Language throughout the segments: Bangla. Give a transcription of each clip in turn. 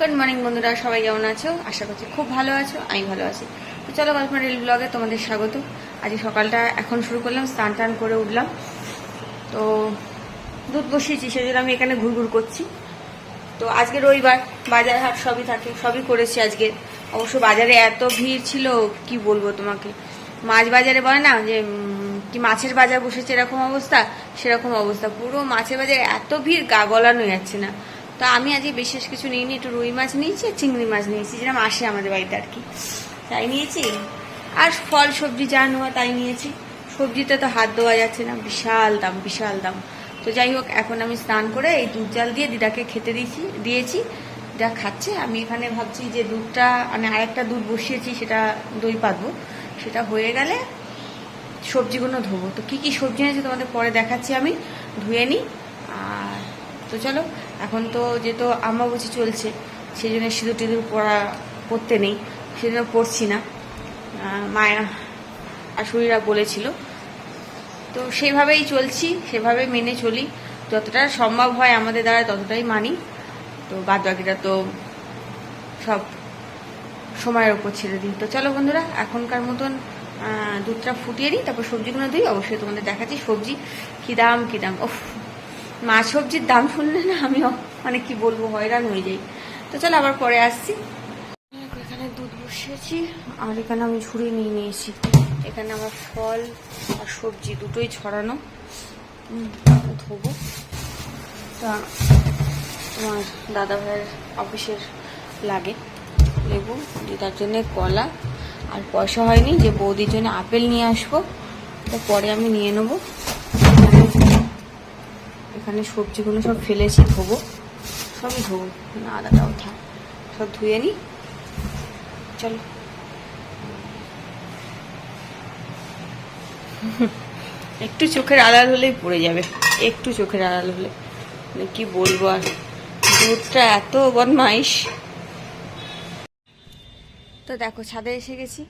গুড মর্নিং বন্ধুরা, সবাই কেমন আছো? আশা করছি খুব ভালো আছো। আমি ভালো আছি। তো চলো গল্পনা রিল ব্লগে তোমাদের স্বাগত। আজকে সকালটা এখন শুরু করলাম, স্নান টান করে উঠলাম। তো দুধ বসিয়েছি, সেজন্য আমি এখানে ঘুরঘুর করছি। তো আজকে রবিবার, বাজার হাট সবই থাকে, সবই করেছি আজকে। অবশ্য বাজারে এত ভিড় ছিল, কি বলবো তোমাকে। মাছ বাজারে বলে না যে কি মাছের বাজার বসেছে এরকম অবস্থা, সেরকম অবস্থা। পুরো মাছের বাজারে এত ভিড়, গা গলানো যাচ্ছে না। তো আমি আজকে বিশেষ কিছু নিইনি, একটু রুই মাছ নিয়েছি, চিংড়ি মাছ নিয়েছি, যেরকম আসে আমাদের বাড়িতে আর কি, তাই নিয়েছি। আর ফল সবজি যা নেওয়া তাই নিয়েছি। সবজিতে তো হাত দেওয়া যাচ্ছে না, বিশাল দাম বিশাল দাম। তো যাই হোক, এখন আমি স্নান করে এই দুধ জাল দিয়ে দিদাকে খেতে দিয়েছি। দিদা খাচ্ছে। আমি এখানে ভাবছি যে দুধটা মানে আরেকটা দুধ বসিয়েছি, সেটা দই পাতবো। সেটা হয়ে গেলে সবজিগুলো ধোবো। তো কী কী সবজি আছে তোমাদের পরে দেখাচ্ছি, আমি ধুয়ে নিই। আর তো চলো, এখন তো যেহেতু অমাবস্যা চলছে, সেই জন্য সিঁদুর টিঁদুর পড়তে নেই, সেজন্য পড়ছি না। মায়া শাশুড়িরা বলেছিল, তো সেভাবেই চলছি, সেভাবে মেনে চলি। যতটা সম্ভব হয় আমাদের দ্বারা ততটাই মানি। তো বাদ বাকিটা তো সব সময়ের ওপর ছেড়ে দিই। তো চলো বন্ধুরা, এখনকার মতন দুধটা ফুটিয়ে নিই, তারপর সবজিগুলো দিই। অবশ্যই তোমাদের দেখাচ্ছি সবজি কী দাম কী দাম। ওফ, মাছ সবজির দাম শুনলে না আমি মানে কি বলবো, হয়রান হয়ে যাই। তো চলো আবার পরে আসছি। এখানে দুধ বসিয়েছি, আর এখানে আমি ঝুড়ি নিয়ে নিয়েছি। এখানে আমার ফল আর সবজি দুটোই ছড়ানো, ধোবো। তা আমার দাদা ভাইয়ের অফিসের লাগে লেবু, দিদার জন্যে কলা, আর পয়সা হয়নি যে বৌদির জন্য আপেল নিয়ে আসবো, তো পরে আমি নিয়ে নেবো। এখানে সবজিগুলো সব ফেলেছি, ধোবো, সবই ধোবো, না আদাটাও থাক, সব ধুয়ে নিই। চলো একটু চোখের আড়াল হলেই পড়ে যাবে, একটু চোখের আড়াল হলে, মানে কি বলবো আর। দুধটা এত বদমাইশ। তো দেখো, ছাদে এসে গেছি।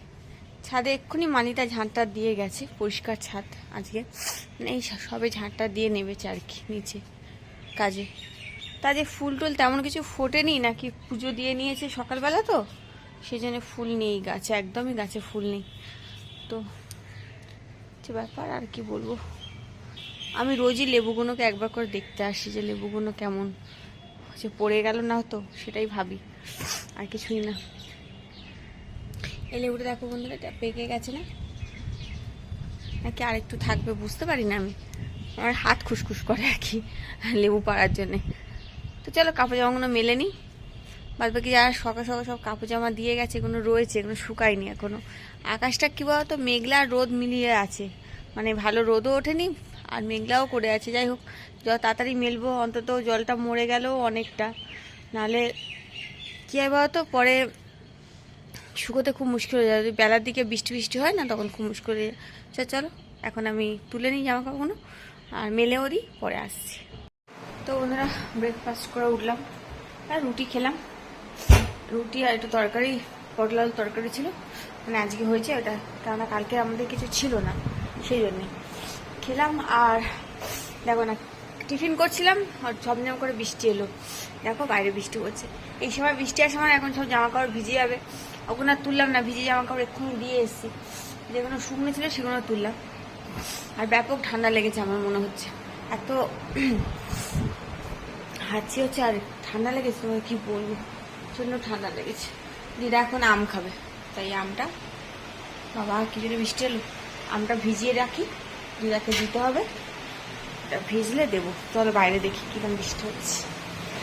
ছাদে এক্ষুনি মানিটা ঝাঁটটা দিয়ে গেছে, পরিষ্কার ছাদ আজকে, মানে এই সবে ঝাঁটটা দিয়ে নেমেছে আর কি নিচে কাজে। তা যে ফুল টুল তেমন কিছু ফোটেনি, নাকি পুজো দিয়ে নিয়েছে সকালবেলা, তো সেই জন্য ফুল নেই গাছে, একদমই গাছে ফুল নেই। তো যে ব্যাপার আর কি বলবো। আমি রোজই লেবুগুলোকে একবার করে দেখতে আসি যে লেবুগুলো কেমন হচ্ছে, পড়ে গেল না তো, সেটাই ভাবি, আর কিছুই না। এই লেবুটা দেখো বন্ধুরা, এটা পেকে গেছে না, নাকি আর একটু থাকবে বুঝতে পারি না আমি। আমার হাত খুসখুস করে আর কি লেবু পাড়ার জন্যে। তো চলো কাপড় জামাগুলো মেলে নিই। বাদ বাকি যারা সকাল সকাল সব কাপড় জামা দিয়ে গেছে, এগুলো রয়েছে, এগুলো শুকায়নি এখনো। আকাশটা কী বলতো, মেঘলা আর রোদ মিলিয়ে আছে, মানে ভালো রোদও ওঠেনি আর মেঘলাও করে আছে। যাই হোক, যত তাড়াতাড়ি মেলবো, অন্তত জলটা মরে গেলেও অনেকটা, নাহলে কী হয় বলতো, পরে শুকোতে খুব মুশকিল হয়ে যায়। যদি বেলার দিকে বৃষ্টি বৃষ্টি হয় না, তখন খুব মুশকিল হয়ে যায়। চলো এখন আমি তুলে নিই জামা কাপড়গুলো আর মেলেও দিই, পরে আসছি। তো বন্ধুরা, ব্রেকফাস্ট করে উঠলাম আর রুটি খেলাম। রুটি আর একটু তরকারি, পটল আলু তরকারি ছিল, মানে আজকে হয়েছে ওটা, কেননা কালকে আমাদের কিছু ছিল না, সেই জন্যে খেলাম। আর দেখো না, টিফিন করছিলাম আর ঝমঝম করে বৃষ্টি এলো। দেখো বাইরে বৃষ্টি হচ্ছে, এই সময় বৃষ্টি আসার সময় এখন সব জামা কাপড় ভিজে যাবে। ওগুলো আর তুললাম না, ভিজে জামা কাপড় এক্ষুনি দিয়ে এসেছি, যেগুলো শুকনো ছিল সেগুলো তুললাম। আর ব্যাপক ঠান্ডা লেগেছে আমার মনে হচ্ছে, এত হাঁচি হচ্ছে আর ঠান্ডা লেগেছে, তোমাকে কি বলবো, প্রচণ্ড ঠান্ডা লেগেছে। দিদা এখন আম খাবে, তাই আমটা, বাবা কি জন্য বৃষ্টি এলো, আমটা ভিজিয়ে রাখি, দিদাকে দিতে হবে, এটা ভিজলে দেবো। চলো বাইরে দেখি কিরকম বৃষ্টি হচ্ছে,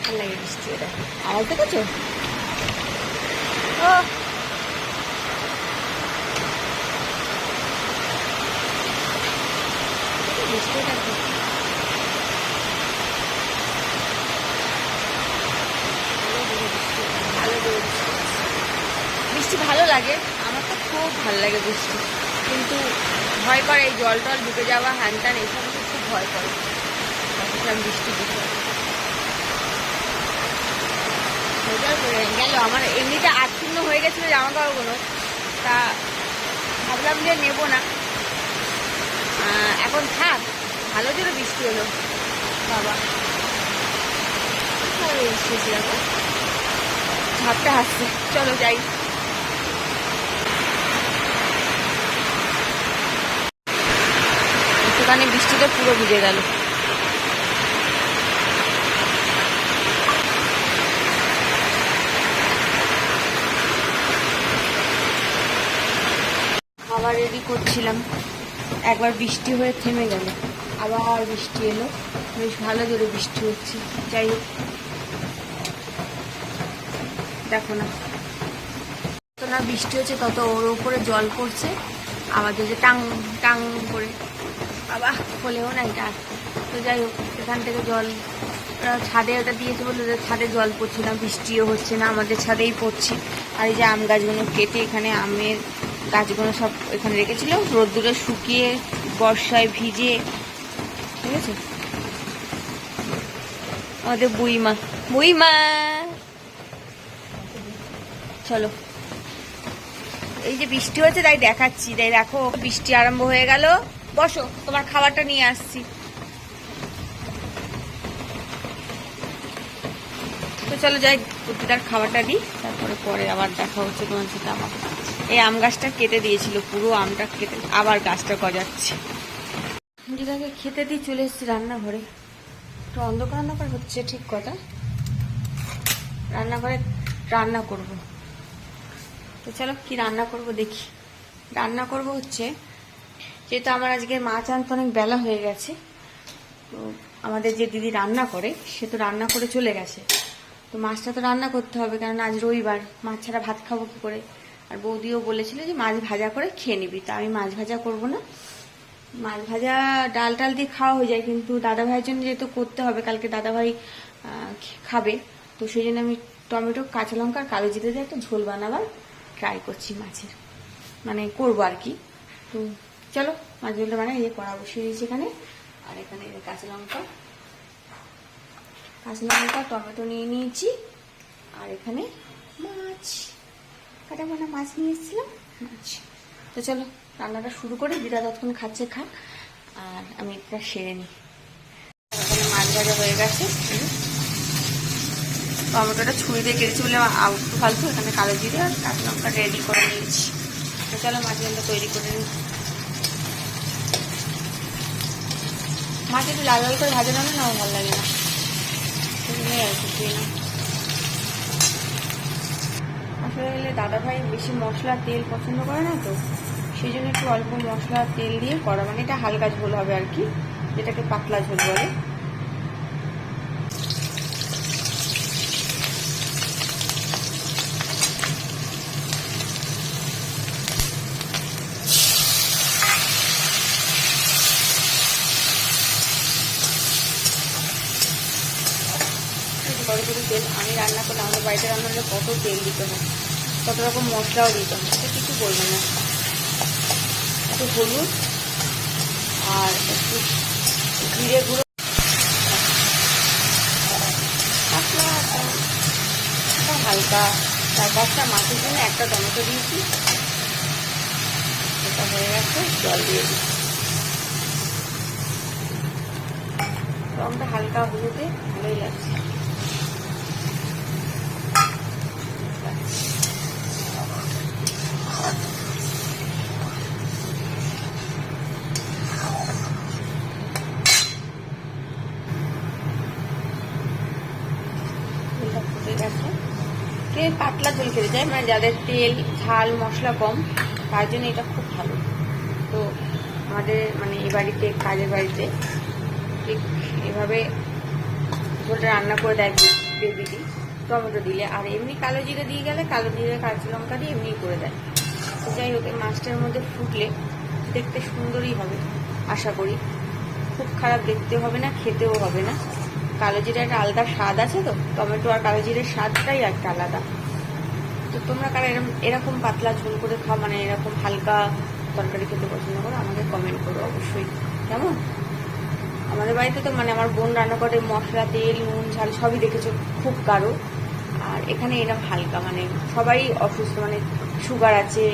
ভালো লাগে বৃষ্টি। এটা আওয়াজ দেখেছো? ও বৃষ্টি দেখো, বৃষ্টি ভালো লাগে, আমার তো খুব ভালো লাগে বৃষ্টি, কিন্তু ভয় করে এই জল টল ঢুকে যাওয়া, হ্যান ত্যান এইসব খুব ভয় করে। আমি বৃষ্টি দেখে গেল, আমার এমনিতে আচ্ছন্ন হয়ে গেছিলো জামা কাপড়গুলো, তা ভাবলাম যে নেবো না, এখন থাক। ভালো জোরে বৃষ্টি হলো, বাবা বৃষ্টি হয়েছে দেখো। ভাতটা আসছে, চলো যাই। একটুখানি বৃষ্টিতে পুরো ভিজে গেল। খাবার রেডি করছিলাম, একবার বৃষ্টি হয়ে থেমে গেল, আবার বৃষ্টি এলো, বেশ ভালো জোরে বৃষ্টি হচ্ছে। যাই হোক, দেখো না যত না বৃষ্টি হচ্ছে তত ওর উপরে জল পড়ছে, আমাদের যে টাং টাং করে বাবা খোলেও না এটা। তো যাই হোক, এখান থেকে জল ছাদে ওটা দিয়েছে বলে ছাদে জল পড়ছে না, বৃষ্টিও হচ্ছে না, আমাদের ছাদেই পড়ছে। আর এই যে আম গাছগুলো কেটে এখানে আমের গাছগুলো সব এখানে রেখেছিল, রোদ্দুরে শুকিয়ে বর্ষায় ভিজে, ঠিক আছে। আমাদের বুইমা বুইমা, চলো। এই যে বৃষ্টি হচ্ছে তাই দেখাচ্ছি, তাই দেখো বৃষ্টি আরম্ভ হয়ে গেল। বসো, তোমার খাবারটা নিয়ে আসছি। তো চলো যাই, প্রতিটার খাবারটা দিই, তারপরে পরে আবার দেখা হচ্ছে তোমার সাথে। আমার এই আম গাছটা কেটে দিয়েছিল, পুরো আমটা কেটে আবার গাছটা গজাচ্ছে। যেটাকে খেতে দিয়ে চলে এসেছি রান্নাঘরে, একটু অন্ধকার অন্ধকার হচ্ছে, ঠিক কথা। রান্নাঘরে রান্না করব, তো চলো কি রান্না করব দেখি। রান্না করব হচ্ছে, যেহেতু আমার আজকে মাছ আনতে অনেক বেলা হয়ে গেছে, তো আমাদের যে দিদি রান্না করে সে তো রান্না করে চলে গেছে, তো মাছটা তো রান্না করতে হবে, কারণ আজ রবিবার, মাছ ছাড়া ভাত খাবো কি করে। আর বৌদিও বলেছিল যে মাছ ভাজা করে খেয়ে নিবি, তা আমি মাছ ভাজা করব না। মাছ ভাজা ডাল টাল দিয়ে খাওয়া হয়ে যায়, কিন্তু দাদাভাইয়ের জন্য যেহেতু করতে হবে, কালকে দাদাভাই খাবে, তো সেই জন্য আমি টমেটো কাঁচা লঙ্কা আর কালো জিরে দিয়ে একটা ঝোল বানাবার ট্রাই করছি মাছের, মানে করবো আর কি। তো চলো মাছ ঝোলটা বানাই। এই কড়া বসিয়ে দিয়েছি এখানে, আর এখানে কাঁচা লঙ্কা টমেটো নিয়ে নিয়েছি, আর এখানে মাছ কাটা বানা মাছ নিয়ে এসেছিলাম, মাছ। তো চলো রান্নাটা শুরু করে, দিদা ততক্ষণ খাচ্ছে খাক, আর আমি একটা সেরে নিই। এখানে মাছ ভাজা হয়ে গেছে, টমেটোটা ছুরি দিয়ে কেটেছি বলে একটু ফালতু, এখানে কালো জিরে আর কাঁচা লঙ্কা রেডি করে নিয়েছি। তো চলো মাছ ভাজা তৈরি করে নিই। মাছ একটু লাল লাল করে ভাজা নামে না, ভালো লাগে না, সেজন্যই আর কিছু না। আসলে দাদাভাই বেশি মশলা তেল পছন্দ করে না, তো সেই জন্য একটু অল্প মশলা তেল দিয়ে করা, মানে এটা হালকা ঝোল হবে আর কি, যেটাকে পাতলা ঝোল বলে। বড় করে তেল, আমি রান্না করলে, আমাদের বাড়িতে রান্না করলে কত তেল দিতে হয়, কত রকম মশলাও দিতে হয়, সেটা কিছু বলবে না। একটু হলুদ আর একটু জিরে গুঁড়ো, হালকা 4-5টা মাছের জন্য একটা টমেটো দিয়েছি, এটা হয়ে গেছে, জল দিয়ে দিচ্ছি। রংটা হালকা হলুদে ভালোই লাগছে। কে পাতলা ঝোল খেতে চায়, মানে যাদের তেল ঝাল মশলা কম, তার জন্য এটা খুব ভালো। তো আমাদের মানে এই বাড়িতে, কাজের বাড়িতে ঠিক এভাবে ঝোলটা রান্না করে দেয় বেবিটি, টমেটো দিলে। আর এমনি কালো জিরে দিয়ে গেলে কালো জিরে কাঁচা লঙ্কা দিয়ে এমনি করে দেয়। তো যাই হোক, এই মাছটার মধ্যে ফুটলে দেখতে সুন্দরই হবে আশা করি, খুব খারাপ দেখতে হবে না, খেতেও হবে না। কালো জিরে একটা আলাদা স্বাদ আছে, তো টমেটো আর কালো জিরের স্বাদটাই একটা আলাদা। তো তোমরা কারা এরকম পাতলা ঝোল করে খাও, মানে এরকম হালকা তরকারি খেতে পছন্দ করো, আমাকে কমেন্ট করো অবশ্যই। কেমন আমাদের বাড়িতে তো মানে আমার বোন রান্না করে মশলা তেল নুন ঝাল সবই দেখেছো খুব গাঢ়, আর এখানে এরকম হালকা, মানে সবাই অসুস্থ, মানে সুগার আছে,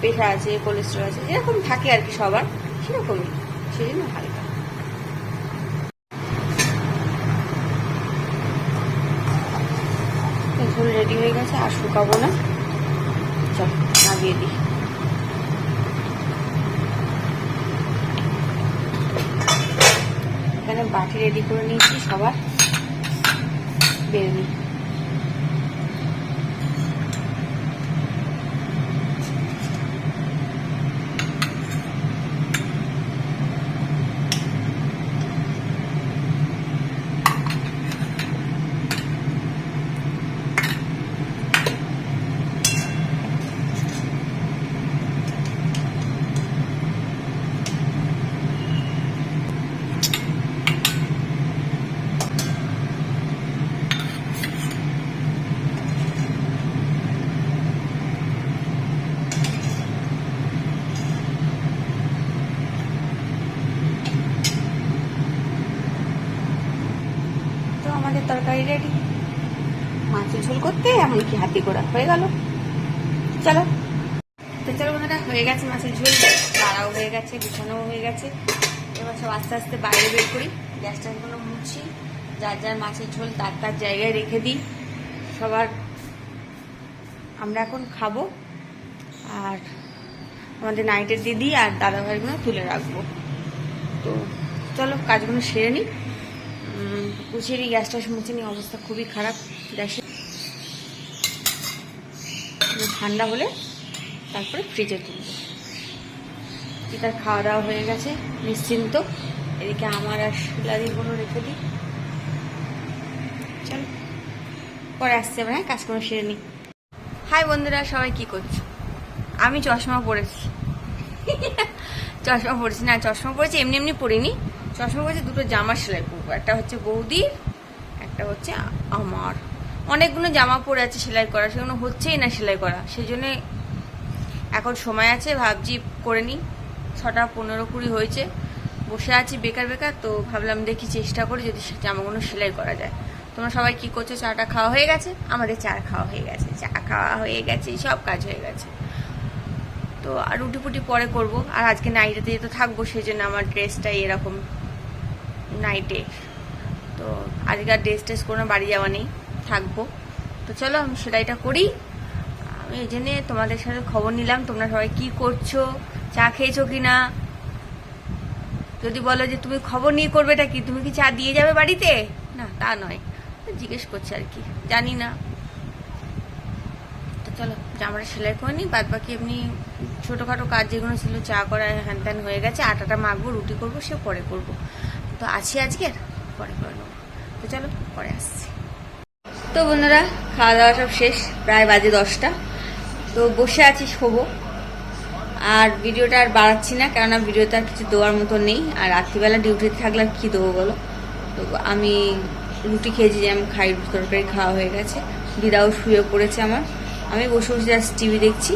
প্রেশার আছে, কোলেস্ট্রল আছে, যেরকম থাকে আর কি সবার, সেরকমই, সেই জন্য হালকা। ফুল রেডি হয়ে গেছে, আর শুকাবো না। চল নামিয়ে দিই। এখানে বাটি রেডি করে নিয়েছি সবার, বের নিই। আমাদের তরকারি রেডি, মাছের ঝোল করতে এমনকি হাতি করা হয়ে গেল। চলো তো চলো বন্ধুরা, হয়ে গেছে মাছের ঝোল, তাড়াও হয়ে গেছে, বিছানাও হয়ে গেছে। এবার সব আস্তে আস্তে বাইরে বের করি, গ্যাসটা কোনো মুছি, যার যার মাছের ঝোল তার তার জায়গায় রেখে দিই। সবার আমরা এখন খাবো, আর আমাদের নাইটের দিদি আর দাদাভাইগুলো তুলে রাখবো। তো চলো কাজগুলো সেরে নিই, গুছিয়ে নিই, গ্যাসটা মুছে নিই, অবস্থা খুবই খারাপ গ্যাসে। ঠান্ডা হলে তারপরে ফ্রিজে তুলবো। তার খাওয়া দাওয়া হয়ে গেছে, নিশ্চিন্ত। এদিকে আমার আর শিলাদিগুলো রেখে দিই। চলো পরে আসছে আবার, হ্যাঁ কাজকর্ম সেরে নিই। হাই বন্ধুরা, সবাই কি করছো? আমি চশমা পরেছি। চশমা পরেছি না, চশমা পরেছি এমনি এমনি পরিনি, চশমা পরেছি দুটো জামা সেলাই করবো। একটা হচ্ছে বৌদির, একটা হচ্ছে আমার। অনেকগুলো জামা পরে আছে সেলাই করা, সেগুলো হচ্ছেই না সেলাই করা। সেই জন্যে এখন সময় আছে, ভাবছি করে নিই। 6টা 15-20 হয়েছে, বসে আছি বেকার বেকার। তো ভাবলাম দেখি চেষ্টা করি যদি জামাগুলো সেলাই করা যায়। তোমরা সবাই কি করছো? চাটা খাওয়া হয়ে গেছে? আমাদের চা খাওয়া হয়ে গেছে, চা খাওয়া হয়ে গেছে, সব কাজ হয়ে গেছে। তো আর রুটি ফুটি পরে করবো। আর আজকে নাইটেতে যেহেতু থাকবো, সেই জন্য আমার ড্রেসটাই এরকম নাইটে। তো আজকে আর ড্রেস টেস কোনো বাড়ি যাওয়া নেই, থাকবো। তো চলো আমি সেলাইটা করি। আমি এই জন্যে তোমাদের সাথে খবর নিলাম, তোমরা সবাই কি করছো, চা খেয়েছো কি না। যদি বলো যে তুমি খবর নিয়ে করবেটা কি, তুমি কি চা দিয়ে যাবে বাড়িতে? না, তা নয়, জিজ্ঞেস করছি আর কি, জানি না। তো চলো জামাটা সেলাই করে নিই, বাদ বাকি এমনি ছোটোখাটো কাজ যেগুলো ছিল, চা করা হ্যান ত্যান হয়ে গেছে। আটাটা মাখবো, রুটি করবো, সে পরে করবো। তো আছি আজকের, পরে করে নেবো। তো চলো পরে আসছি। তো বন্ধুরা, খাওয়া দাওয়া সব শেষ, প্রায় বাজে 10টা। তো বসে আছি, শোবো। আর ভিডিওটা আর বাড়াচ্ছি না, কেননা ভিডিওতে আর কিছু দেওয়ার মতো নেই। আর রাত্রিবেলা ডিউটিতে থাকলে আর কী দেবো বলো। তো আমি রুটি খেয়েছি, যে আমি খাই, তরকারি খাওয়া হয়ে গেছে। দিদাও শুয়ে পড়েছে আমার, আমি বসে বসে জাস্ট টিভি দেখছি।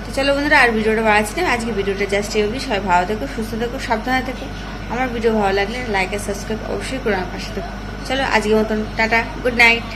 তো চলো বন্ধুরা, আর ভিডিওটা বাড়াচ্ছি না, আজকে ভিডিওটা জাস্ট এগুলি। সবাই ভালো থেকো, সুস্থ থেকো, সাবধানে থেকো। আমার ভিডিও ভালো লাগলে লাইক আর সাবস্ক্রাইব অবশ্যই করে আমার পাশে থেকো। চলো আজকের মতন টাটা, গুড নাইট।